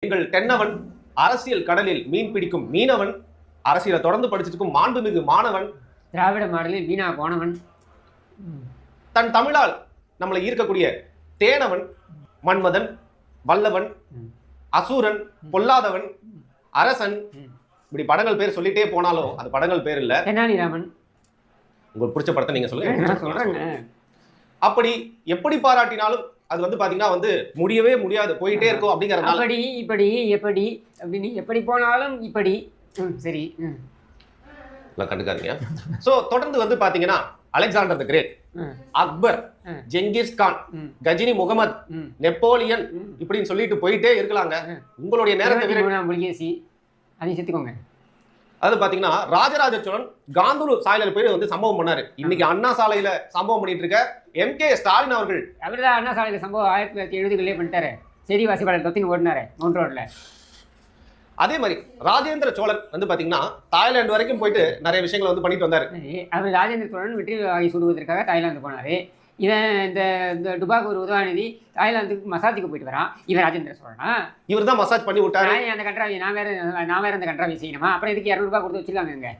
எங்கள் தென்னவன் அரசியல் கடலில் மீன் பிடிக்கும் மீனவன், அரசியலை தொடர்ந்து படிச்சிருக்கும் மாண்புமிகு மாணவன், திராவிட மாடலில் வீணா போனவன், தன் தமிழால் நம்மளை ஈர்க்கக்கூடிய தேனவன், மன்மதன், வல்லவன், அசூரன், பொல்லாதவன், அரசன், இப்படி படங்கள் பேர் சொல்லிட்டே போனாலும் அது படங்கள் பேர் இல்ல. தெனாலிராமன். உங்களுக்கு பிடிச்ச படத்தை நீங்க சொல்லுங்க. அப்படி எப்படி பாராட்டினாலும் அது வந்து பாத்தீங்கன்னா வந்து முடியவே முடியாது, போயிட்டே இருக்கும் அப்படிங்கறதுனால அப்படி இப்படி எப்படி அப்படின்னு எப்படி போனாலும் இப்படி சரி கண்டுக்காதீங்க. சோ தொடர்ந்து வந்து பாத்தீங்கன்னா Alexander the great, Akbar, Genghis Khan, Ghazni Muhammad, Napoleon இப்படின்னு சொல்லிட்டு போயிட்டே இருக்கலாங்க. உங்களுடைய நேரத்தை புலிகேசி அதையும் சேர்த்துக்கோங்க. அது பாத்தீங்கன்னா ராஜராஜ சோழன் காந்தூர் சாலையில போய் வந்து சம்பவம் பண்ணாரு. இன்னைக்கு அண்ணா சாலையில சம்பவம் பண்ணிட்டு இருக்க MK ஸ்டாலின் அவர்கள் அவர்தான் அண்ணா சாலையில சம்பவம் 1970 பண்ணிட்டாரு. செடி வாசிப்பாளர் தொத்தின்னு ஓடினாரு மவுண்ட் ரோட்ல. அதே மாதிரி ராஜேந்திர சோழன் வந்து பாத்தீங்கன்னா தாய்லாந்து வரைக்கும் போயிட்டு நிறைய விஷயங்களை வந்து பண்ணிட்டு வந்தாரு. அவர் ராஜேந்திர சோழன் வெற்றி வாகை சூடுவதற்காக தாய்லாந்து போனாரு. இவன் இந்த டுபாக்கு ஒரு உதவாநிதி தாய்லாந்துக்கு மசாஜுக்கு போயிட்டு வரான். இவன் ராஜேந்திர சோழனா? இவர் தான் மசாஜ் பண்ணி விட்டாரு. அந்த கண்ட்ராவி நான் வேற அந்த கண்ட்ராவி செய்யணுமா? அப்புறம் இதுக்கு 200 ரூபாய் கொடுத்து வச்சிருக்காங்க.